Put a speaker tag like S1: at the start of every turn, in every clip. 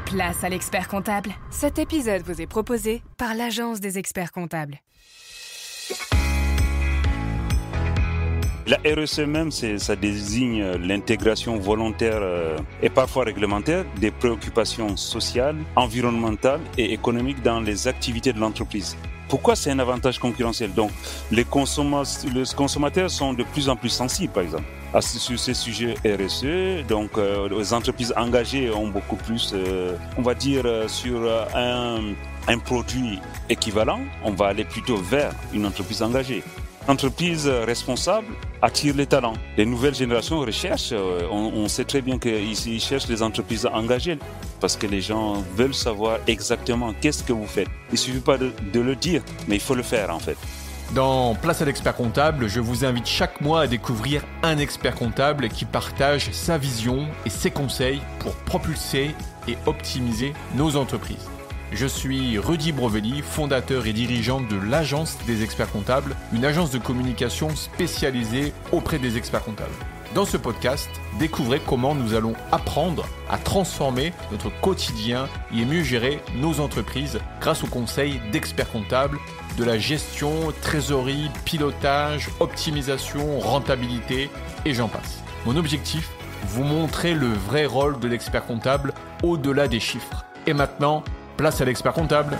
S1: Place à l'expert comptable. Cet épisode vous est proposé par l'Agence des experts comptables.
S2: La RSE même, ça désigne l'intégration volontaire et parfois réglementaire des préoccupations sociales, environnementales et économiques dans les activités de l'entreprise. Pourquoi c'est un avantage concurrentiel? Donc, les consommateurs sont de plus en plus sensibles, par exemple, sur ces sujets RSE. Donc, les entreprises engagées ont beaucoup plus, on va dire, sur un produit équivalent, on va aller plutôt vers une entreprise engagée. L'entreprise responsable attire les talents. Les nouvelles générations recherchent, on sait très bien qu'ils cherchent des entreprises engagées parce que les gens veulent savoir exactement qu'est-ce que vous faites. Il ne suffit pas de le dire, mais il faut le faire en fait.
S3: Dans Place à l'expert comptable, je vous invite chaque mois à découvrir un expert comptable qui partage sa vision et ses conseils pour propulser et optimiser nos entreprises. Je suis Rudy Brovelli, fondateur et dirigeant de l'Agence des experts comptables, une agence de communication spécialisée auprès des experts comptables. Dans ce podcast, découvrez comment nous allons apprendre à transformer notre quotidien et mieux gérer nos entreprises grâce aux conseils d'experts comptables, de la gestion, trésorerie, pilotage, optimisation, rentabilité et j'en passe. Mon objectif, vous montrer le vrai rôle de l'expert comptable au-delà des chiffres. Et maintenant, place à l'expert comptable.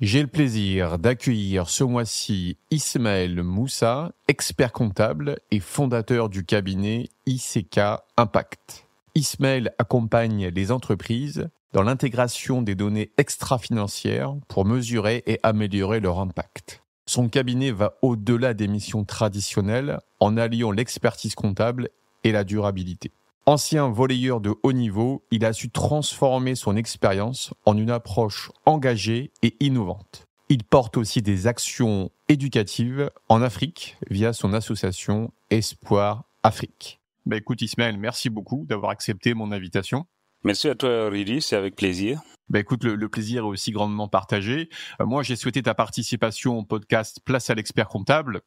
S3: J'ai le plaisir d'accueillir ce mois-ci Ismaël Moussa, expert comptable et fondateur du cabinet ICK Impact. Ismaël accompagne les entreprises dans l'intégration des données extra-financières pour mesurer et améliorer leur impact. Son cabinet va au-delà des missions traditionnelles en alliant l'expertise comptable et la durabilité. Ancien volleyeur de haut niveau, il a su transformer son expérience en une approche engagée et innovante. Il porte aussi des actions éducatives en Afrique via son association Espoir Afrique. Écoute Ismaël, merci beaucoup d'avoir accepté mon invitation.
S2: Merci à toi Rudy, c'est avec plaisir.
S3: Écoute, le plaisir est aussi grandement partagé. Moi, j'ai souhaité ta participation au podcast Place à l'expert comptable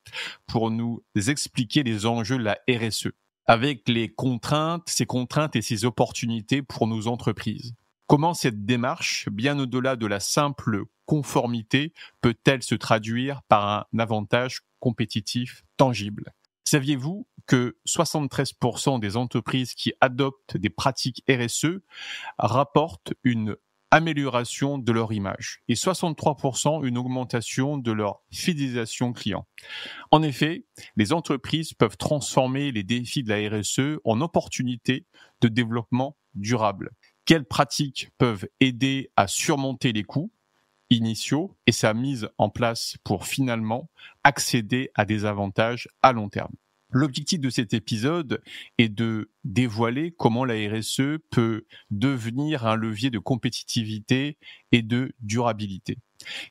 S3: pour nous expliquer les enjeux de la RSE. Avec ces contraintes et ces opportunités pour nos entreprises. Comment cette démarche, bien au-delà de la simple conformité, peut-elle se traduire par un avantage compétitif tangible? Saviez-vous que 73% des entreprises qui adoptent des pratiques RSE rapportent une amélioration de leur image et 63% une augmentation de leur fidélisation client. En effet, les entreprises peuvent transformer les défis de la RSE en opportunités de développement durable. Quelles pratiques peuvent aider à surmonter les coûts initiaux et sa mise en place pour finalement accéder à des avantages à long terme? L'objectif de cet épisode est de dévoiler comment la RSE peut devenir un levier de compétitivité et de durabilité.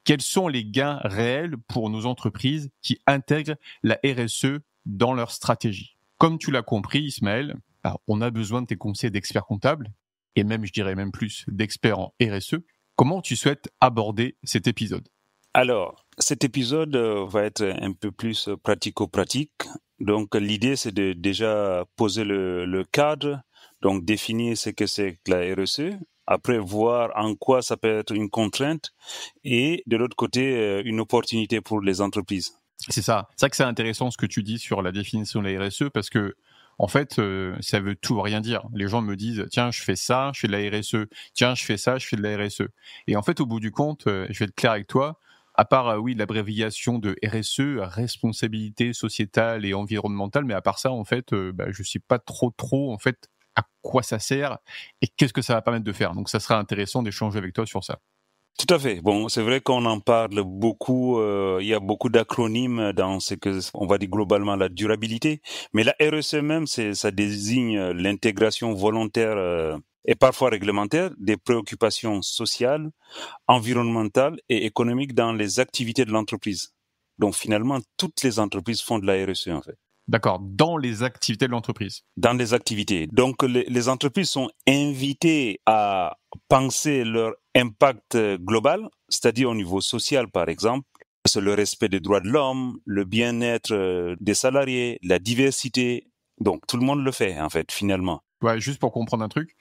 S3: Quels sont les gains réels pour nos entreprises qui intègrent la RSE dans leur stratégie? Comme tu l'as compris, Ismaël, on a besoin de tes conseils d'experts comptables et même, je dirais même plus, d'experts en RSE. Comment tu souhaites aborder cet épisode?
S2: Alors, cet épisode va être un peu plus pratico-pratique. Donc, l'idée, c'est de déjà poser le cadre, donc définir ce que c'est que la RSE, après voir en quoi ça peut être une contrainte et de l'autre côté, une opportunité pour les entreprises.
S3: C'est ça. C'est vrai que c'est intéressant ce que tu dis sur la définition de la RSE parce que, en fait, ça veut tout rien dire. Les gens me disent, tiens, je fais ça, je fais de la RSE. Tiens, je fais ça, je fais de la RSE. Et en fait, au bout du compte, je vais être clair avec toi, à part, l'abréviation de RSE, responsabilité sociétale et environnementale, mais à part ça, en fait, je sais pas trop, en fait, à quoi ça sert et qu'est-ce que ça va permettre de faire. Donc, ça sera intéressant d'échanger avec toi sur ça.
S2: Tout à fait. Bon, c'est vrai qu'on en parle beaucoup. Il y a beaucoup d'acronymes dans ce que on va dire globalement la durabilité. Mais la RSE même, ça désigne l'intégration volontaire et parfois réglementaire des préoccupations sociales, environnementales et économiques dans les activités de l'entreprise. Donc finalement, toutes les entreprises font de la RSE en fait.
S3: D'accord, dans les activités de l'entreprise.
S2: Dans les activités. Donc les entreprises sont invitées à penser leur impact global, c'est-à-dire au niveau social par exemple, c'est le respect des droits de l'homme, le bien-être des salariés, la diversité, Donc, tout le monde le fait, en fait, finalement.
S3: Ouais, juste pour comprendre un truc,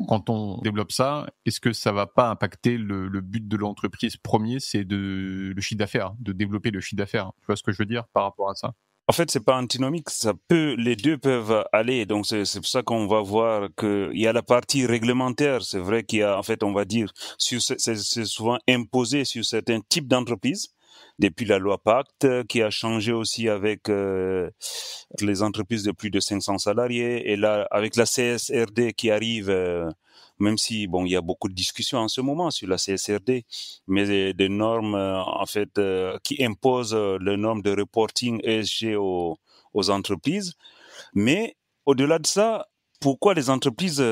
S3: quand on développe ça, est-ce que ça va pas impacter le but de l'entreprise premier, c'est le chiffre d'affaires, de développer le chiffre d'affaires. Tu vois ce que je veux dire par rapport à ça?
S2: En fait, c'est pas antinomique, les deux peuvent aller. Donc, c'est pour ça qu'on va voir qu'il y a la partie réglementaire. C'est vrai qu'il y a, en fait, on va dire, c'est souvent imposé sur certains types d'entreprises. Depuis la loi Pacte, qui a changé aussi avec les entreprises de plus de 500 salariés, et là avec la CSRD qui arrive, même si bon il y a beaucoup de discussions en ce moment sur la CSRD, mais des normes en fait qui imposent les normes de reporting ESG aux entreprises. Mais au-delà de ça, pourquoi les entreprises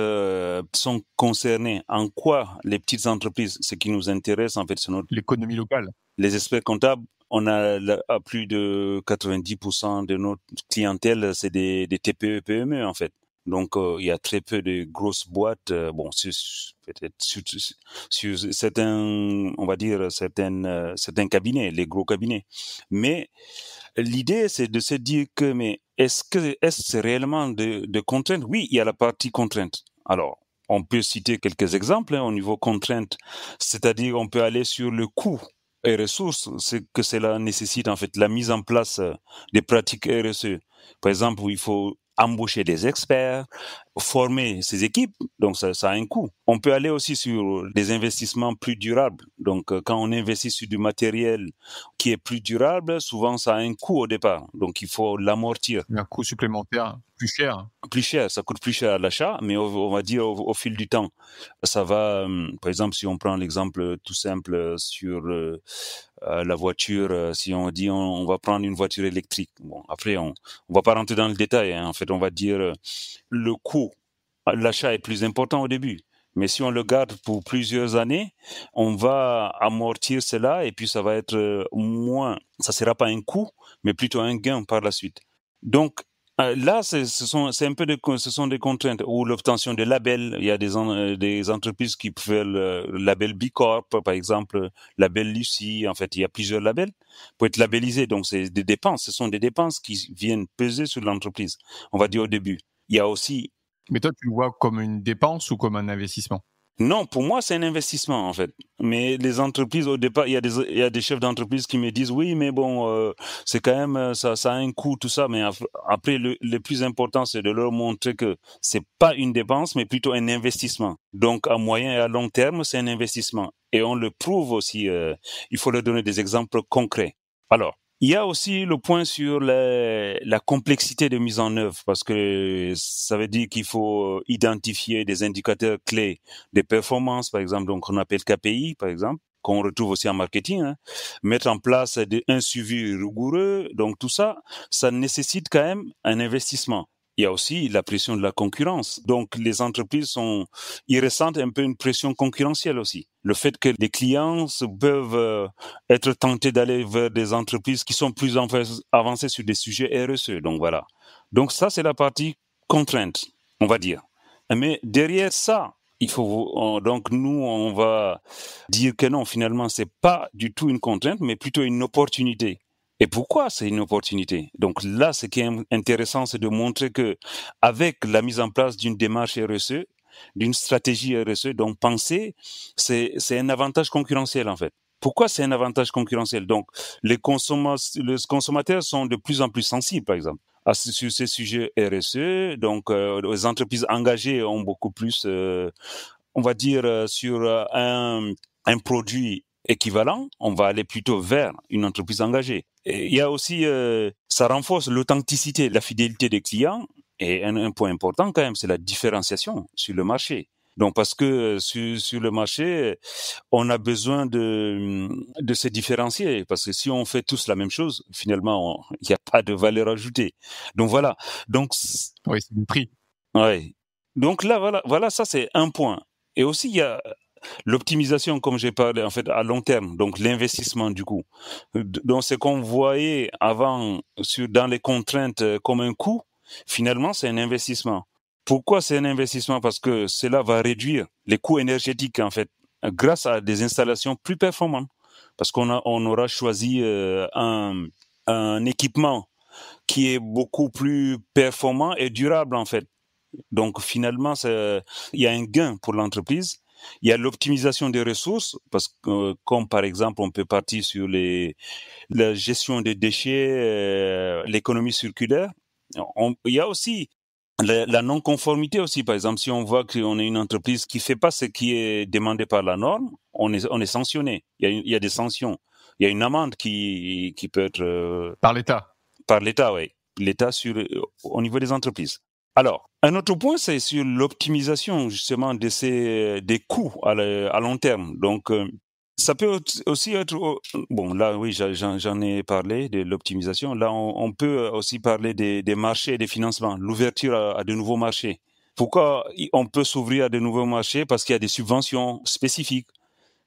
S2: sont concernées? En quoi les petites entreprises? Ce qui nous intéresse, en fait, c'est
S3: l'économie locale.
S2: Les experts comptables. On a à plus de 90% de notre clientèle, c'est des TPE, PME, en fait. Donc, il y a très peu de grosses boîtes. Bon, peut-être sur certains, on va dire, certains cabinets, les gros cabinets. Mais l'idée, c'est de se dire que, mais est-ce réellement de contraintes? Oui, il y a la partie contrainte. Alors, on peut citer quelques exemples au niveau contrainte, c'est-à-dire on peut aller sur le coût et ressources, c'est que cela nécessite en fait la mise en place des pratiques RSE. Par exemple, il faut embaucher des experts, former ces équipes, donc ça a un coût. On peut aller aussi sur des investissements plus durables. Donc, quand on investit sur du matériel qui est plus durable, souvent ça a un coût au départ. Donc, il faut l'amortir.
S3: Un coût supplémentaire, plus cher.
S2: Plus cher, ça coûte plus cher à l'achat, mais on va dire au fil du temps, ça va. Par exemple, si on prend l'exemple tout simple sur la voiture, si on dit on va prendre une voiture électrique. Bon, après on va pas rentrer dans le détail. En fait, on va dire le coût, l'achat est plus important au début. Mais si on le garde pour plusieurs années, on va amortir cela et puis ça va être moins. Ça sera pas un coût, mais plutôt un gain par la suite. Donc là, ce sont des contraintes ou l'obtention de labels. Il y a des entreprises qui peuvent le label B Corp, par exemple, label Lucie. En fait, il y a plusieurs labels pour être labellisé. Donc, c'est des dépenses. Ce sont des dépenses qui viennent peser sur l'entreprise. On va dire au début. Il y a aussi.
S3: Mais toi, tu le vois comme une dépense ou comme un investissement?
S2: Non, pour moi, c'est un investissement, en fait. Mais les entreprises, au départ, il y a des chefs d'entreprise qui me disent, oui, mais bon, c'est quand même, ça a un coût, tout ça. Mais après, le plus important, c'est de leur montrer que c'est pas une dépense, mais plutôt un investissement. Donc, à moyen et à long terme, c'est un investissement. Et on le prouve aussi, il faut leur donner des exemples concrets. Alors, il y a aussi le point sur la complexité de mise en œuvre, parce que ça veut dire qu'il faut identifier des indicateurs clés des performances, par exemple, donc on appelle KPI, par exemple, qu'on retrouve aussi en marketing, hein. Mettre en place un suivi rigoureux, donc tout ça, ça nécessite quand même un investissement. Il y a aussi la pression de la concurrence. Donc, les entreprises ils ressentent un peu une pression concurrentielle aussi. Le fait que les clients peuvent être tentés d'aller vers des entreprises qui sont plus avancées sur des sujets RSE. Donc, voilà. Donc, ça, c'est la partie contrainte, on va dire. Mais derrière ça, donc nous, on va dire que non, finalement, c'est pas du tout une contrainte, mais plutôt une opportunité. Et pourquoi c'est une opportunité? Donc là, ce qui est intéressant, c'est de montrer que avec la mise en place d'une démarche RSE, d'une stratégie RSE, donc penser, c'est un avantage concurrentiel en fait. Pourquoi c'est un avantage concurrentiel? Donc les consommateurs sont de plus en plus sensibles, par exemple, sur ces sujets RSE. Donc les entreprises engagées ont beaucoup plus, on va dire, sur un produit équivalent, on va aller plutôt vers une entreprise engagée. Et il y a aussi, ça renforce l'authenticité, la fidélité des clients. Et un point important quand même, c'est la différenciation sur le marché. Donc parce que sur le marché, on a besoin de se différencier. Parce que si on fait tous la même chose, finalement, il n'y a pas de valeur ajoutée. Donc voilà. Donc
S3: oui, c'est le prix.
S2: Ouais. Donc là, voilà, ça c'est un point. Et aussi il y a l'optimisation, comme j'ai parlé, en fait, à long terme, donc l'investissement du coup. Donc, ce qu'on voyait avant dans les contraintes comme un coût, finalement, c'est un investissement. Pourquoi c'est un investissement? Parce que cela va réduire les coûts énergétiques, en fait, grâce à des installations plus performantes. Parce on aura choisi un équipement qui est beaucoup plus performant et durable en fait. Donc finalement, il y a un gain pour l'entreprise. Il y a l'optimisation des ressources, parce que comme par exemple, on peut partir sur la gestion des déchets, l'économie circulaire. Il y a aussi la non-conformité aussi. Par exemple, si on voit qu'on est une entreprise qui fait pas ce qui est demandé par la norme, on est sanctionné. Il y a des sanctions. Il y a une amende qui peut être
S3: Par l'État.
S2: Par l'État, oui. L'État au niveau des entreprises. Alors, un autre point, c'est sur l'optimisation justement des coûts à long terme. Donc, ça peut aussi être... Bon, là, oui, j'en ai parlé de l'optimisation. Là, on peut aussi parler des marchés et des financements, l'ouverture à de nouveaux marchés. Pourquoi on peut s'ouvrir à de nouveaux marchés? Parce qu'il y a des subventions spécifiques.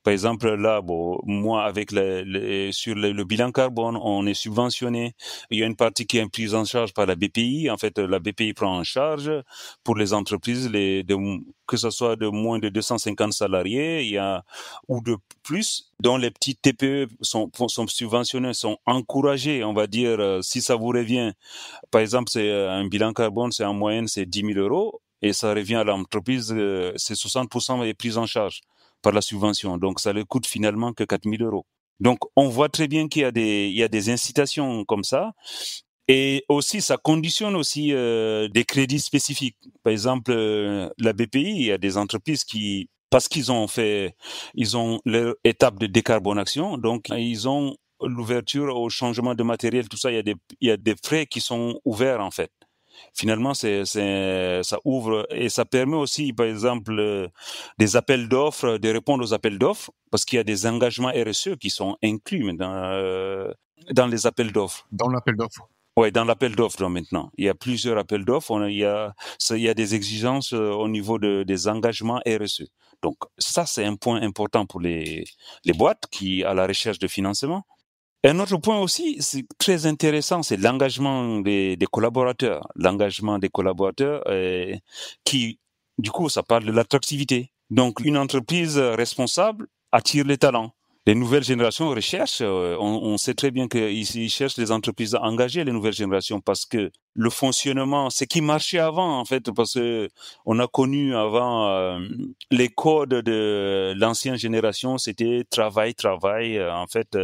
S2: Par exemple, là, bon, moi, avec sur le bilan carbone, on est subventionné. Il y a une partie qui est prise en charge par la BPI. En fait, la BPI prend en charge pour les entreprises, que ce soit de moins de 250 salariés, ou de plus, dont les petits TPE sont subventionnés, sont encouragés, on va dire, si ça vous revient. Par exemple, c'est un bilan carbone, c'est en moyenne, c'est 10 000 euros. Et ça revient à l'entreprise, c'est 60% est pris en charge par la subvention. Donc, ça ne coûte finalement que 4 000 euros. Donc, on voit très bien qu'il y a des incitations comme ça. Et aussi, ça conditionne aussi des crédits spécifiques. Par exemple, la BPI, il y a des entreprises parce qu'ils ont leur étape de décarbonation, donc ils ont l'ouverture au changement de matériel, tout ça, il y a des frais qui sont ouverts en fait. Finalement, ça ouvre et ça permet aussi, par exemple, des appels d'offres, de répondre aux appels d'offres, parce qu'il y a des engagements RSE qui sont inclus dans les appels d'offres.
S3: Dans l'appel d'offres.
S2: Ouais, dans l'appel d'offres maintenant. Il y a plusieurs appels d'offres. Il y a des exigences au niveau des engagements RSE. Donc ça, c'est un point important pour les boîtes qui à la recherche de financement. Un autre point aussi, c'est très intéressant, c'est l'engagement des collaborateurs. L'engagement des collaborateurs qui, du coup, ça parle de l'attractivité. Donc, une entreprise responsable attire les talents. Les nouvelles générations recherchent, on sait très bien qu'ils cherchent les entreprises à engager les nouvelles générations parce que le fonctionnement, c'est qui marchait avant en fait, parce que on a connu avant les codes de l'ancienne génération, c'était travail. En fait,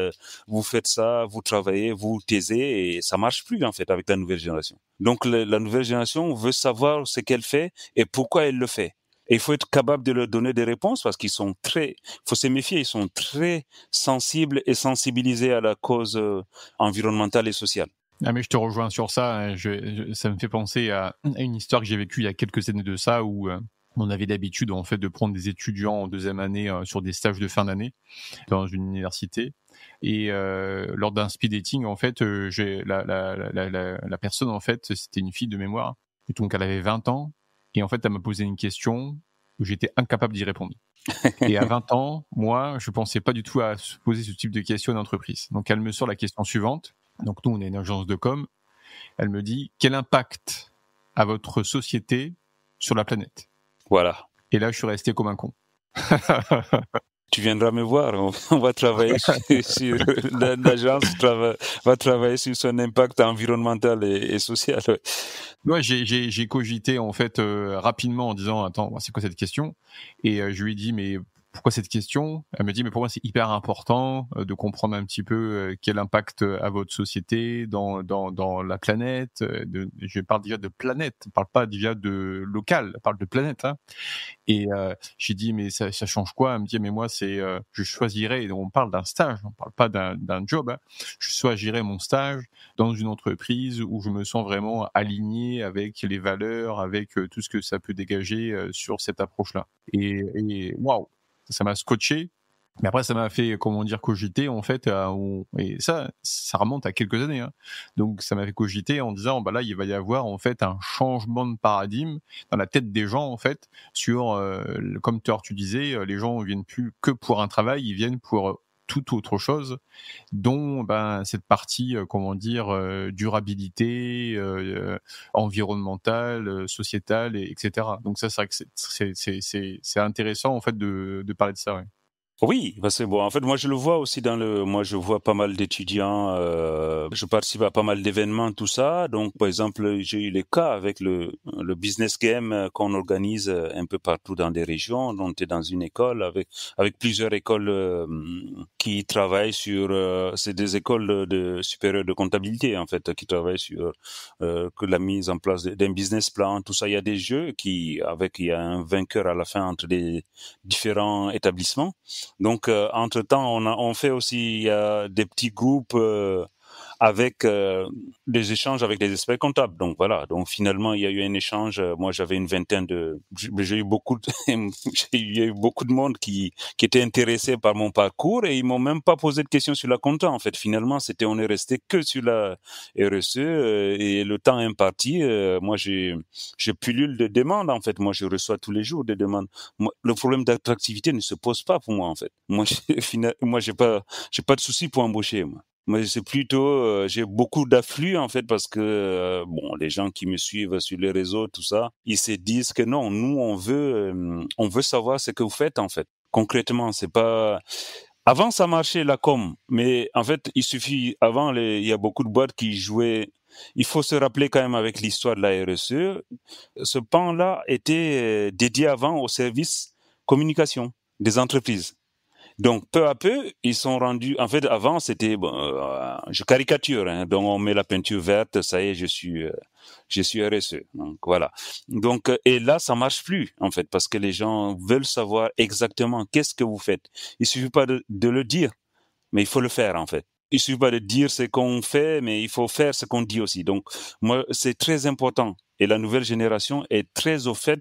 S2: vous faites ça, vous travaillez, vous taisez et ça marche plus en fait avec la nouvelle génération. Donc la nouvelle génération veut savoir ce qu'elle fait et pourquoi elle le fait. Et il faut être capable de leur donner des réponses parce qu'ils sont faut se méfier, ils sont très sensibles et sensibilisés à la cause environnementale et sociale.
S3: Ah mais je te rejoins sur ça. Ça me fait penser à une histoire que j'ai vécue il y a quelques années de ça où on avait l'habitude en fait de prendre des étudiants en deuxième année sur des stages de fin d'année dans une université. Et lors d'un speed dating, en fait, la personne en fait, c'était une fille de mémoire. Et donc elle avait 20 ans. Et en fait, elle m'a posé une question où j'étais incapable d'y répondre. Et à 20 ans, moi, je pensais pas du tout à se poser ce type de questions d'entreprise. Donc, elle me sort la question suivante. Donc, nous, on est une agence de com. Elle me dit, quel impact a votre société sur la planète?
S2: Voilà.
S3: Et là, je suis resté comme un con.
S2: Tu viendras me voir, on va travailler sur l'agence va travailler sur son impact environnemental et social.
S3: Ouais, j'ai cogité en fait rapidement en disant attends, c'est quoi cette question? Et je lui ai dit mais pourquoi cette question? Elle me dit mais pour moi c'est hyper important de comprendre un petit peu quel impact a votre société dans la planète. Je parle déjà de planète, je parle pas déjà de local, je parle de planète. Hein. Et j'ai dit mais ça change quoi? Elle me dit mais moi c'est je choisirais, on parle d'un stage, on parle pas d'un job. Hein. Je choisirais mon stage dans une entreprise où je me sens vraiment aligné avec les valeurs, avec tout ce que ça peut dégager sur cette approche-là. Et waouh, ça m'a scotché. Mais après, ça m'a fait, comment dire, cogiter, en fait, et ça remonte à quelques années, hein. Donc, ça m'a fait cogiter en disant, bah là, il va y avoir, en fait, un changement de paradigme dans la tête des gens, en fait, sur, comme tu disais, les gens viennent plus que pour un travail, ils viennent pour toute autre chose, dont cette partie, comment dire, durabilité, environnementale, sociétale, etc. Donc ça, c'est vrai que c'est intéressant, en fait, de parler de ça, ouais.
S2: Oui, parce que bon, en fait, moi je le vois aussi moi je vois pas mal d'étudiants, je participe à pas mal d'événements, tout ça. Donc, par exemple, j'ai eu les cas avec le business game qu'on organise un peu partout dans des régions. On était dans une école avec plusieurs écoles qui travaillent c'est des écoles supérieures de comptabilité en fait, qui travaillent sur que la mise en place d'un business plan, tout ça. Il y a des jeux il y a un vainqueur à la fin entre des différents établissements. Donc, entre-temps, on fait aussi des petits groupes avec des échanges avec des experts comptables. Donc voilà. Donc finalement, il y a eu un échange. Moi, j'avais une vingtaine j'ai eu beaucoup il y a eu beaucoup de monde qui était intéressé par mon parcours et ils m'ont même pas posé de questions sur la compta. En fait, finalement, on est resté que sur la RSE et le temps imparti. Moi, je pullule de demandes. En fait, moi, je reçois tous les jours des demandes. Moi, le problème d'attractivité ne se pose pas pour moi. En fait, moi, j'ai pas de souci pour embaucher. Moi, c'est plutôt, j'ai beaucoup d'afflux en fait parce que bon, les gens qui me suivent sur les réseaux, tout ça, ils se disent que non, nous on veut savoir ce que vous faites en fait. Concrètement, c'est pas. Avant, ça marchait la com, mais en fait, il y a beaucoup de boîtes qui jouaient. Il faut se rappeler quand même avec l'histoire de la RSE, ce pan-là était dédié avant au service communication des entreprises. Donc, peu à peu, ils sont rendus. En fait, avant, c'était, je caricature, hein, donc on met la peinture verte, ça y est, je suis RSE. Donc voilà. Donc, et là, ça marche plus, en fait, parce que les gens veulent savoir exactement qu'est-ce que vous faites. Il suffit pas de le dire, mais il faut le faire, en fait. Il suffit pas de dire ce qu'on fait, mais il faut faire ce qu'on dit aussi. Donc, moi, c'est très important. Et la nouvelle génération est très au fait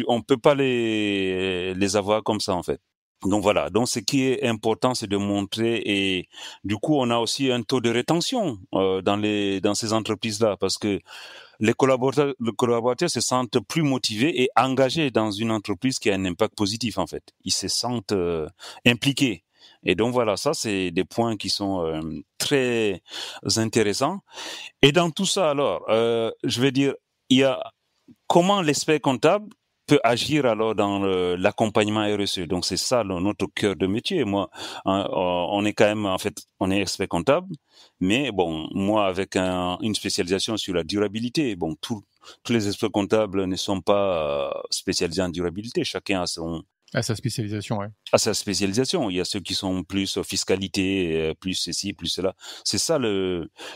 S2: on peut pas les avoir comme ça, en fait. Donc voilà, donc ce qui est important, c'est de montrer et du coup, on a aussi un taux de rétention dans ces entreprises-là parce que les collaborateurs se sentent plus motivés et engagés dans une entreprise qui a un impact positif en fait. Ils se sentent impliqués. Et donc voilà, ça c'est des points qui sont très intéressants. Et dans tout ça alors, je vais dire, il y a comment l'expert comptable peut agir alors dans l'accompagnement RSE. Donc c'est ça notre cœur de métier. Moi, on est quand même en fait, on est expert comptable, mais bon, moi avec une spécialisation sur la durabilité. Bon, tous les experts comptables ne sont pas spécialisés en durabilité. Chacun
S3: À sa spécialisation, ouais.
S2: à sa spécialisation. Il y a ceux qui sont plus fiscalité, plus ceci, plus cela. C'est ça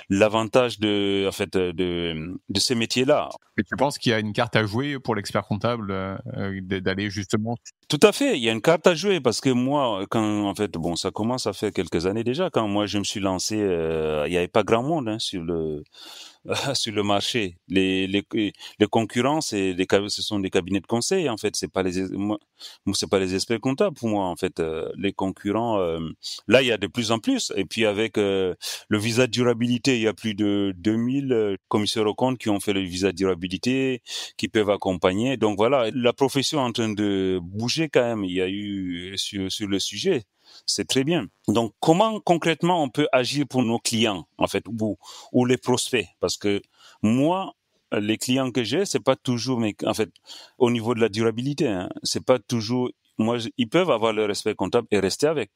S2: l'avantage en fait, de ces métiers-là.
S3: Mais tu penses qu'il y a une carte à jouer pour l'expert comptable d'aller justement.
S2: Tout à fait, il y a une carte à jouer parce que moi, en fait, bon, ça commence à faire quelques années déjà. Quand moi je me suis lancé, il n'y avait pas grand monde hein, sur le marché. Les concurrents, ce sont des cabinets de conseil en fait. C'est pas les experts comptables pour moi en fait. Les concurrents, là il y a de plus en plus. Et puis avec le visa de durabilité, il y a plus de 2000 commissaires aux comptes qui ont fait le visa de durabilité, qui peuvent accompagner. Donc voilà, la profession est en train de bouger quand même. Il y a eu sur le sujet. C'est très bien. Donc, comment concrètement on peut agir pour nos clients, en fait, ou les prospects? Parce que moi, les clients que j'ai, c'est pas toujours, mais en fait, au niveau de la durabilité, hein, c'est pas toujours. Ils peuvent avoir le respect comptable et rester avec.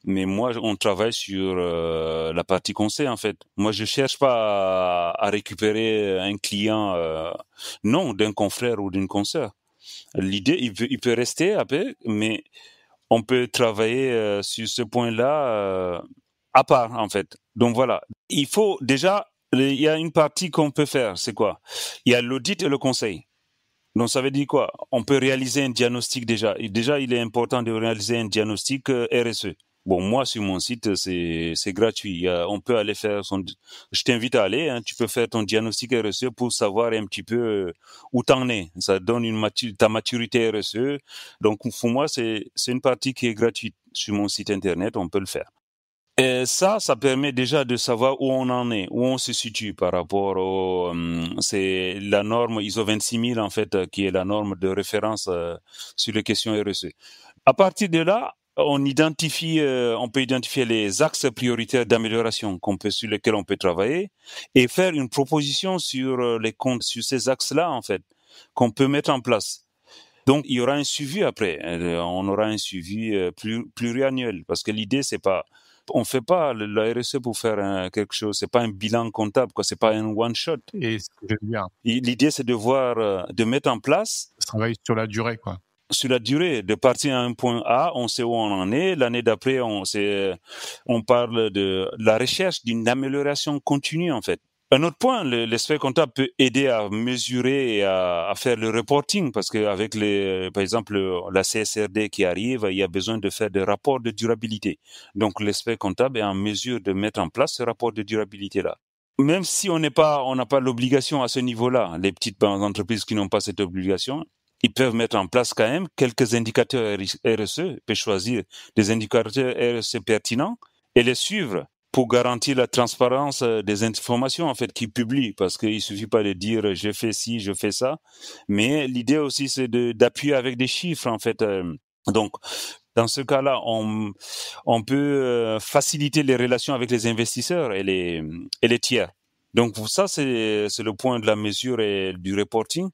S2: Mais moi, on travaille sur la partie conseil, en fait. Moi, je cherche pas à récupérer un client, non, d'un confrère ou d'une consoeur. L'idée, il peut rester après, mais on peut travailler sur ce point-là à part, en fait. Donc voilà. Il faut déjà, il y a une partie qu'on peut faire, c'est quoi? Il y a l'audit et le conseil. Donc ça veut dire quoi? On peut réaliser un diagnostic déjà. Et déjà, il est important de réaliser un diagnostic RSE. Bon, moi, sur mon site, c'est gratuit. On peut aller faire je t'invite à aller, hein, tu peux faire ton diagnostic RSE pour savoir un petit peu où t'en es. Ça donne ta maturité RSE. Donc, pour moi, c'est une partie qui est gratuite. Sur mon site internet, on peut le faire. Et ça permet déjà de savoir où on en est, où on se situe par rapport c'est la norme ISO 26000 en fait, qui est la norme de référence sur les questions RSE. À partir de là, on peut identifier les axes prioritaires d'amélioration sur lesquels on peut travailler et faire une proposition sur les comptes, sur ces axes-là en fait, qu'on peut mettre en place. Donc, il y aura un suivi après. On aura un suivi pluriannuel. Parce que l'idée, c'est pas... On fait pas la RSE pour faire quelque chose. C'est pas un bilan comptable, quoi. C'est pas un one shot.
S3: Et ce que je veux dire,
S2: L'idée, c'est de mettre en place...
S3: ça travaille sur la durée, quoi.
S2: Sur la durée, de partir à un point A, on sait où on en est. L'année d'après, on parle de la recherche d'une amélioration continue, en fait. Un autre point, l'expert comptable peut aider à mesurer et à faire le reporting, parce que avec par exemple, la CSRD qui arrive, il y a besoin de faire des rapports de durabilité. Donc, l'expert comptable est en mesure de mettre en place ce rapport de durabilité-là. Même si on n'a pas l'obligation à ce niveau-là, les petites entreprises qui n'ont pas cette obligation, ils peuvent mettre en place quand même quelques indicateurs RSE, ils peuvent choisir des indicateurs RSE pertinents et les suivre pour garantir la transparence des informations en fait qu'ils publient, parce qu'il suffit pas de dire je fais ci, je fais ça, mais l'idée aussi c'est d'appuyer avec des chiffres en fait. Donc dans ce cas-là, on peut faciliter les relations avec les investisseurs et les tiers. Donc ça c'est le point de la mesure et du reporting.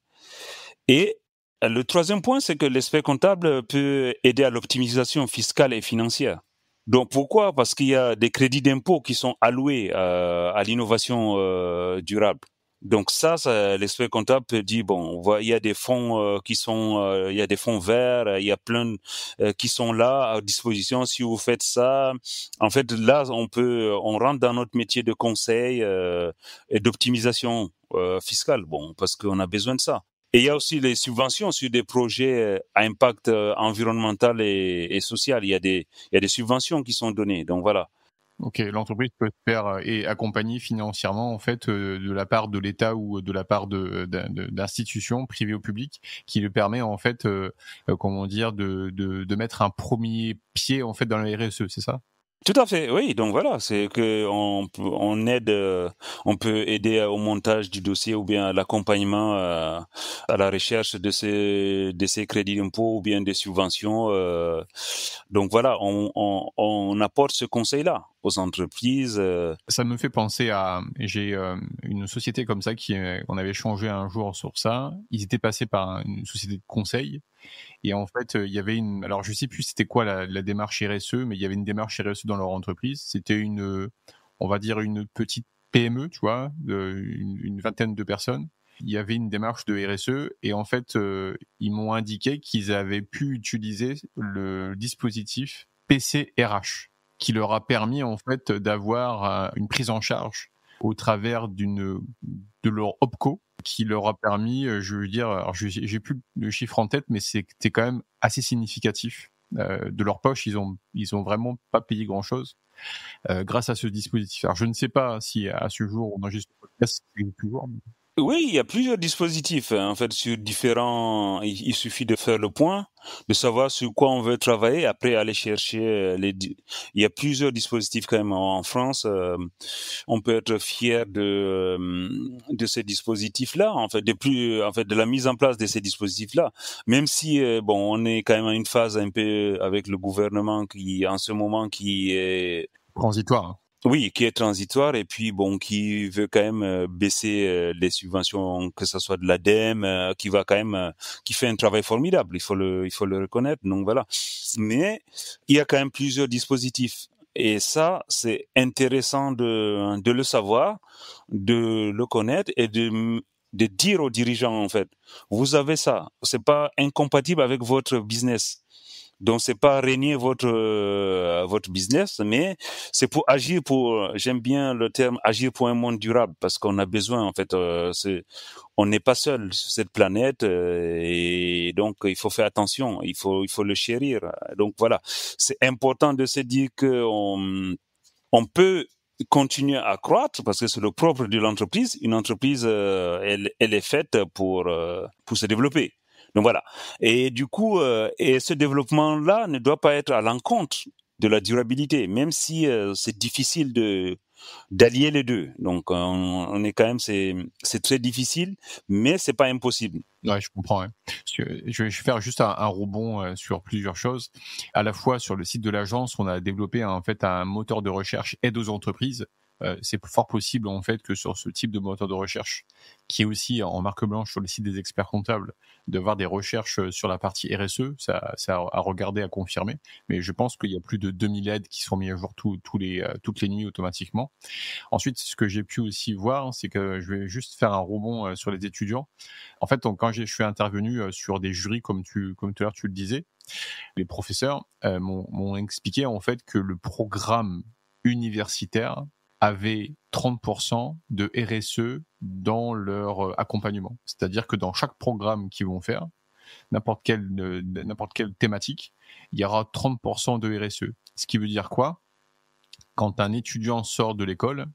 S2: Et le troisième point, c'est que l'expert comptable peut aider à l'optimisation fiscale et financière. Donc pourquoi ? Parce qu'il y a des crédits d'impôt qui sont alloués à l'innovation durable. Donc ça, l'expert comptable peut dire bon, il y a des fonds il y a des fonds verts, il y a plein qui sont là à disposition. Si vous faites ça, en fait là, on rentre dans notre métier de conseil et d'optimisation fiscale. Bon, parce qu'on a besoin de ça. Et il y a aussi les subventions sur des projets à impact environnemental et social. Il y a des subventions qui sont données. Donc voilà.
S3: Ok, l'entreprise peut se faire et accompagner financièrement en fait de la part de l'État ou de la part d'institutions privées ou publiques, qui lui permet en fait, comment dire, de mettre un premier pied en fait dans la RSE, c'est ça ?
S2: Tout à fait, oui. Donc voilà, c'est que on aide, on peut aider au montage du dossier ou bien à l'accompagnement, à la recherche de ces crédits d'impôt ou bien des subventions. Donc voilà, on apporte ce conseil-là aux entreprises.
S3: Ça me fait penser j'ai une société comme ça on avait échangé un jour sur ça. Ils étaient passés par une société de conseil. Et en fait, il y avait alors je sais plus c'était quoi la démarche RSE, mais il y avait une démarche RSE dans leur entreprise. C'était on va dire une petite PME, tu vois, une vingtaine de personnes. Il y avait une démarche de RSE et en fait, ils m'ont indiqué qu'ils avaient pu utiliser le dispositif PCRH, qui leur a permis en fait d'avoir une prise en charge au travers de leur OPCO, qui leur a permis, je veux dire, alors j'ai plus le chiffre en tête, mais c'était quand même assez significatif. De leur poche, ils ont vraiment pas payé grand chose grâce à ce dispositif. Alors je ne sais pas si à ce jour on enregistre le podcast, c'est toujours.
S2: Oui, il y a plusieurs dispositifs en fait sur différents. Il suffit de faire le point, de savoir sur quoi on veut travailler, après aller chercher Il y a plusieurs dispositifs quand même en France. On peut être fier de ces dispositifs-là, en fait, de la mise en place de ces dispositifs-là. Même si on est quand même à une phase un peu avec le gouvernement qui, en ce moment, qui est
S3: transitoire.
S2: Oui, qui est transitoire et puis qui veut quand même baisser les subventions, que ça soit de l'ADEME, qui fait un travail formidable. Il faut le reconnaître. Donc voilà. Mais il y a quand même plusieurs dispositifs et ça c'est intéressant de le savoir, de le connaître et de dire aux dirigeants en fait, vous avez ça, c'est pas incompatible avec votre business. Donc c'est pas régner votre business, mais c'est pour agir j'aime bien le terme agir pour un monde durable, parce qu'on a besoin en fait, on n'est pas seul sur cette planète et donc il faut faire attention, il faut le chérir. Donc voilà, c'est important de se dire que on peut continuer à croître parce que c'est le propre de l'entreprise. Une entreprise, elle est faite pour se développer. Donc voilà. Et du coup, et ce développement-là ne doit pas être à l'encontre de la durabilité, même si c'est difficile d'allier les deux. Donc on est quand même, c'est très difficile, mais c'est pas impossible.
S3: Ouais, je comprends. Hein. Je vais faire juste un rebond sur plusieurs choses. À la fois sur le site de l'agence, on a développé en fait un moteur de recherche aide aux entreprises. c'est fort possible en fait que sur ce type de moteur de recherche, qui est aussi en marque blanche sur le site des experts comptables, de voir des recherches sur la partie RSE, ça à regarder, à confirmer. Mais je pense qu'il y a plus de 2000 aides qui sont mises à jour toutes les nuits automatiquement. Ensuite, ce que j'ai pi aussi voir, c'est que je vais juste faire un rebond sur les étudiants. En fait, quand je suis intervenu sur des jurys, comme tout à l'heure tu le disais, les professeurs m'ont expliqué en fait que le programme universitaire avait 30% de RSE dans leur accompagnement. C'est-à-dire que dans chaque programme qu'ils vont faire, n'importe quelle thématique, il y aura 30% de RSE. Ce qui veut dire quoi ? Quand un étudiant sort de l'école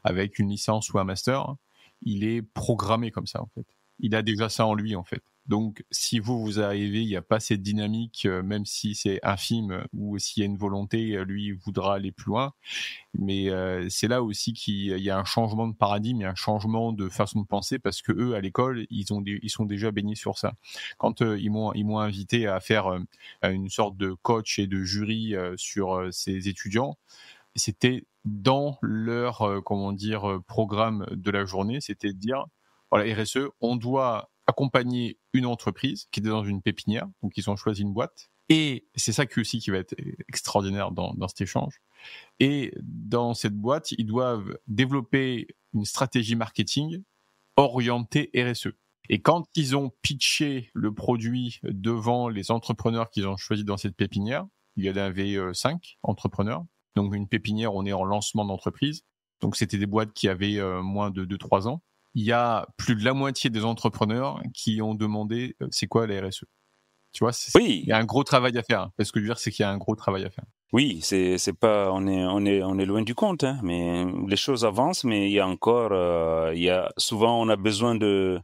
S3: avec une licence ou un master, il est programmé comme ça en fait. Il a déjà ça en lui en fait. Donc, si vous arrivez, il n'y a pas cette dynamique, même si c'est infime ou s'il y a une volonté, lui, il voudra aller plus loin. Mais c'est là aussi qu'il y a un changement de paradigme, il y a un changement de façon de penser parce que eux, à l'école, ils sont déjà baignés sur ça. Quand ils m'ont invité à faire une sorte de coach et de jury sur ces étudiants, c'était dans leur programme de la journée, c'était de dire voilà, RSE, on doit accompagner une entreprise qui était dans une pépinière, donc ils ont choisi une boîte. Et c'est ça qui va être extraordinaire dans cet échange. Et dans cette boîte, ils doivent développer une stratégie marketing orientée RSE. Et quand ils ont pitché le produit devant les entrepreneurs qu'ils ont choisis dans cette pépinière, il y en avait 5 entrepreneurs. Donc une pépinière, on est en lancement d'entreprise. Donc c'était des boîtes qui avaient moins de 2-3 ans. Il y a plus de la moitié des entrepreneurs qui ont demandé c'est quoi la RSE. Tu vois,
S2: Oui.
S3: Il y a un gros travail à faire. Ce que je veux dire, c'est qu'il y a un gros travail à faire.
S2: Oui, c'est pas, on est loin du compte, hein, mais les choses avancent, mais il y a encore, souvent on a besoin de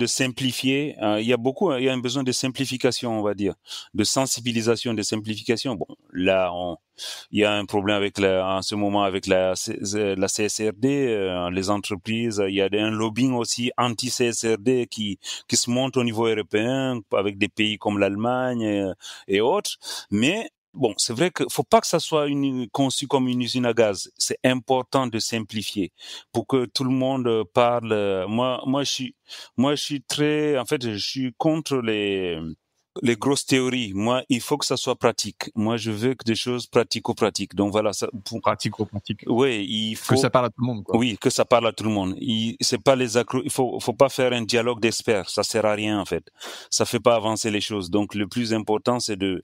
S2: simplifier. Il y a un besoin de simplification, on va dire, de sensibilisation, de simplification. Bon, là, il y a un problème en ce moment avec la CSRD, les entreprises. Il y a un lobbying aussi anti-CSRD qui se monte au niveau européen avec des pays comme l'Allemagne et autres. Mais bon, c'est vrai que faut pas que ça soit conçu comme une usine à gaz. C'est important de simplifier pour que tout le monde parle. Moi, je suis je suis contre les grosses théories. Moi, il faut que ça soit pratique. Moi, je veux que des choses pratico-pratiques. Donc voilà, ça.
S3: Pratico-pratique.
S2: Oui, il faut
S3: que ça parle à tout le monde, quoi.
S2: Oui, que ça parle à tout le monde. C'est pas il faut pas faire un dialogue d'experts. Ça sert à rien en fait. Ça fait pas avancer les choses. Donc le plus important, c'est de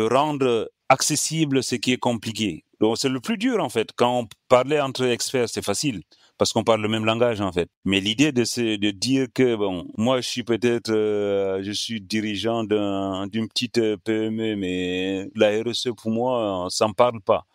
S2: rendre accessible ce qui est compliqué. Donc c'est le plus dur en fait. Quand on parlait entre experts, c'est facile parce qu'on parle le même langage en fait. Mais l'idée de dire que bon, moi je suis dirigeant d'une petite PME, mais la RSE pour moi, ça me parle pas.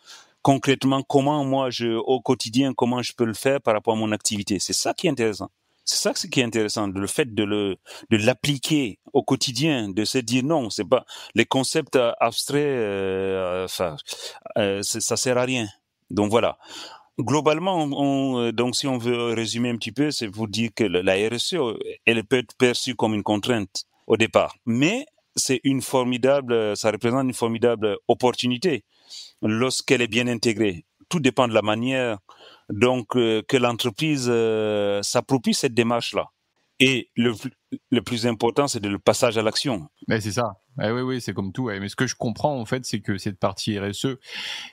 S2: Concrètement, au quotidien, comment je peux le faire par rapport à mon activité. C'est ça qui est intéressant. C'est ça qui est intéressant, le fait de l'appliquer au quotidien, de se dire non, c'est pas les concepts abstraits, ça sert à rien. Donc voilà. Globalement, donc si on veut résumer un petit peu, c'est pour dire que la RSE, elle peut être perçue comme une contrainte au départ, mais ça représente une formidable opportunité lorsqu'elle est bien intégrée. Tout dépend de la manière donc que l'entreprise s'approprie cette démarche-là. Et le plus important, c'est le passage à l'action.
S3: Mais c'est ça. Oui, c'est comme tout. Ouais. Mais ce que je comprends, en fait, c'est que cette partie RSE,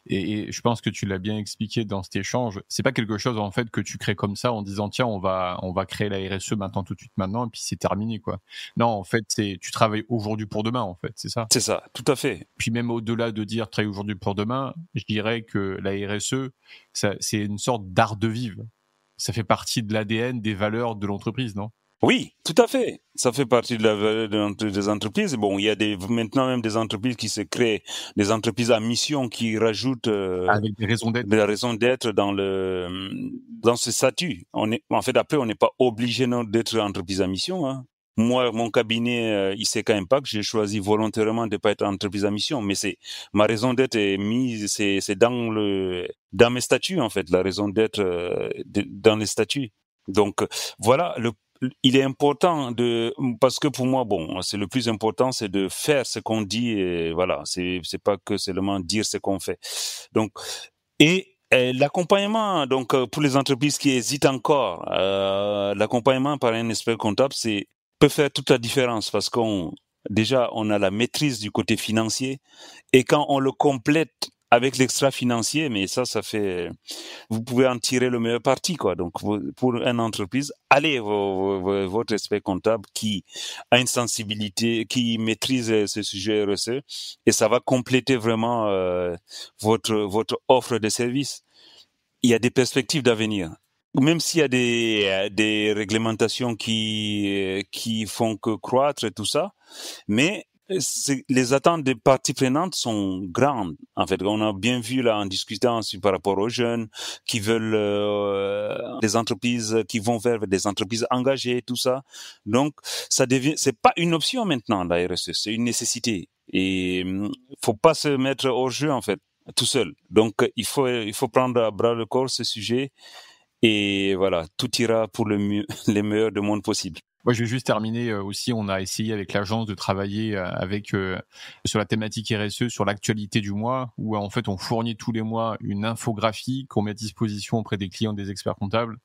S3: et je pense que tu l'as bien expliqué dans cet échange, c'est pas quelque chose, en fait, que tu crées comme ça en disant, tiens, on va créer la RSE maintenant, tout de suite maintenant, et puis c'est terminé, quoi. Non, en fait, tu travailles aujourd'hui pour demain, en fait, c'est ça.
S2: C'est ça, tout à fait.
S3: Puis même au-delà de dire travailler aujourd'hui pour demain, je dirais que la RSE, c'est une sorte d'art de vivre. Ça fait partie de l'ADN, des valeurs de l'entreprise, non?
S2: Oui, tout à fait. Ça fait partie de la valeur des entreprises. Bon, il y a maintenant même des entreprises qui se créent, des entreprises à mission qui rajoutent
S3: avec des raisons d'être.
S2: Des raisons d'être dans ce statut. Après, on n'est pas obligé d'être entreprise à mission. Hein. Moi, mon cabinet ICK Impact, j'ai choisi volontairement de pas être entreprise à mission, mais ma raison d'être est mise, c'est dans mes statuts en fait, la raison d'être dans les statuts. Donc voilà, il est important parce que pour moi, bon, c'est le plus important, c'est de faire ce qu'on dit et voilà, c'est pas que seulement dire ce qu'on fait. Donc, et Et l'accompagnement, donc pour les entreprises qui hésitent encore, l'accompagnement par un expert comptable, peut faire toute la différence parce déjà on a la maîtrise du côté financier et quand on le complète avec l'extra financier, mais ça fait, vous pouvez en tirer le meilleur parti, quoi. Donc, pour une entreprise, allez votre expert comptable qui a une sensibilité, qui maîtrise ce sujet RSE, et ça va compléter vraiment votre offre de service. Il y a des perspectives d'avenir. Même s'il y a des réglementations qui font que croître et tout ça, mais les attentes des parties prenantes sont grandes. En fait, on a bien vu là en discutant aussi par rapport aux jeunes qui veulent des entreprises qui vont vers des entreprises engagées, tout ça. Donc, c'est pas une option maintenant la RSE, c'est une nécessité. Et faut pas se mettre hors jeu en fait, tout seul. Donc, il faut prendre à bras le corps ce sujet. Et voilà, tout ira pour les meilleurs du monde possible.
S3: Moi, je vais juste terminer aussi. On a essayé avec l'agence de travailler sur la thématique RSE, sur l'actualité du mois, où en fait on fournit tous les mois une infographie qu'on met à disposition auprès des clients des experts comptables.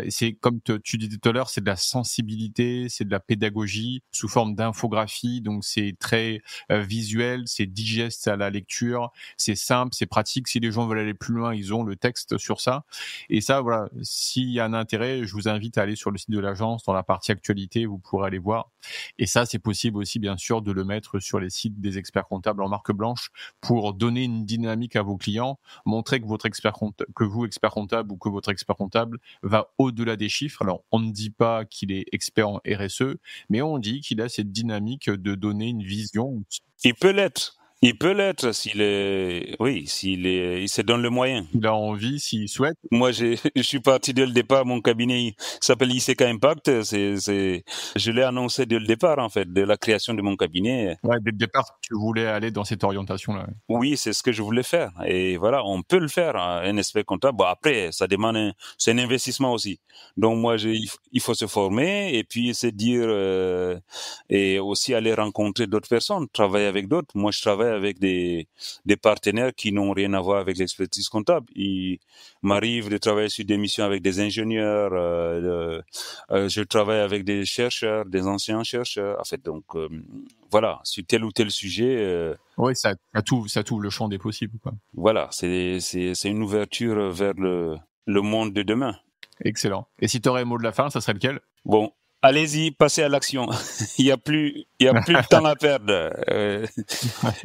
S3: Et c'est comme tu disais tout à l'heure, c'est de la sensibilité, c'est de la pédagogie sous forme d'infographie. Donc c'est très visuel, c'est digeste à la lecture, c'est simple, c'est pratique. Si les gens veulent aller plus loin, ils ont le texte sur ça. Et ça, voilà, s'il y a un intérêt, je vous invite à aller sur le site de l'agence dans la partie actualité. Vous pourrez aller voir. Et ça, c'est possible aussi, bien sûr, de le mettre sur les sites des experts comptables en marque blanche pour donner une dynamique à vos clients, montrer que votre expert comptable ou que votre expert comptable va au-delà des chiffres. Alors, on ne dit pas qu'il est expert en RSE, mais on dit qu'il a cette dynamique de donner une vision.
S2: Il peut l'être s'il se donne le moyen.
S3: Il a envie, s'il souhaite.
S2: Moi, je suis parti dès le départ. Mon cabinet s'appelle ICK Impact. Je l'ai annoncé dès le départ, en fait, de la création de mon cabinet.
S3: Ouais, dès le départ, tu voulais aller dans cette orientation-là.
S2: Oui, c'est ce que je voulais faire. Et voilà, on peut le faire, un expert comptable. Bon, après, ça demande c'est un investissement aussi. Donc, moi, il faut se former et puis se dire, et aussi aller rencontrer d'autres personnes, travailler avec d'autres. Moi, je travaille avec des partenaires qui n'ont rien à voir avec l'expertise comptable. Il m'arrive de travailler sur des missions avec des ingénieurs, je travaille avec des chercheurs, des anciens chercheurs. En fait, donc voilà, sur tel ou tel sujet.
S3: Oui, ça t'ouvre le champ des possibles, quoi.
S2: Voilà, c'est une ouverture vers le monde de demain.
S3: Excellent. Et si tu aurais un mot de la fin, ça serait lequel ?
S2: Bon. Allez-y, passez à l'action. Il y a plus de temps à perdre.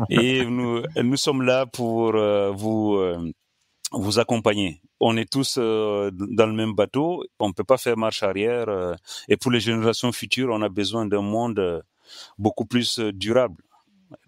S2: Et nous sommes là pour vous accompagner. On est tous dans le même bateau. On peut pas faire marche arrière. Et pour les générations futures, on a besoin d'un monde beaucoup plus durable.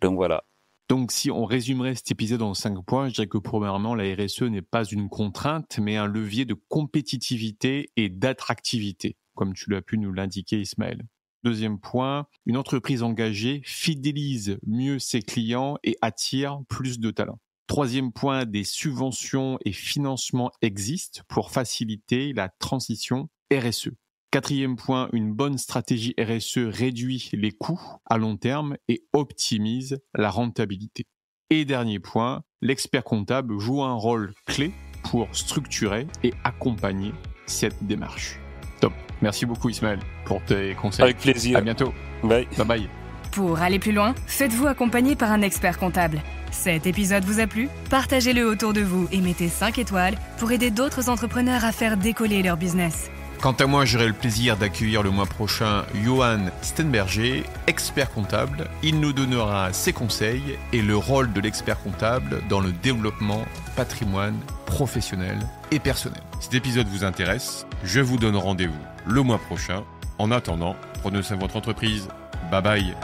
S2: Donc voilà.
S3: Donc, si on résumerait cet épisode en 5 points, je dirais que premièrement, la RSE n'est pas une contrainte, mais un levier de compétitivité et d'attractivité, comme tu l'as pu nous l'indiquer, Ismaël. Deuxième point, une entreprise engagée fidélise mieux ses clients et attire plus de talents. Troisième point, des subventions et financements existent pour faciliter la transition RSE. Quatrième point, une bonne stratégie RSE réduit les coûts à long terme et optimise la rentabilité. Et dernier point, l'expert comptable joue un rôle clé pour structurer et accompagner cette démarche. Top. Merci beaucoup Ismaël pour tes conseils.
S2: Avec plaisir.
S3: À bientôt.
S2: Bye.
S3: Bye bye.
S1: Pour aller plus loin, faites-vous accompagner par un expert comptable. Cet épisode vous a plu ? Partagez-le autour de vous et mettez 5 étoiles pour aider d'autres entrepreneurs à faire décoller leur business.
S3: Quant à moi, j'aurai le plaisir d'accueillir le mois prochain Johan Stenberger, expert comptable. Il nous donnera ses conseils et le rôle de l'expert comptable dans le développement patrimoine professionnel et personnel. Si cet épisode vous intéresse, je vous donne rendez-vous le mois prochain. En attendant, prenez soin de votre entreprise. Bye bye.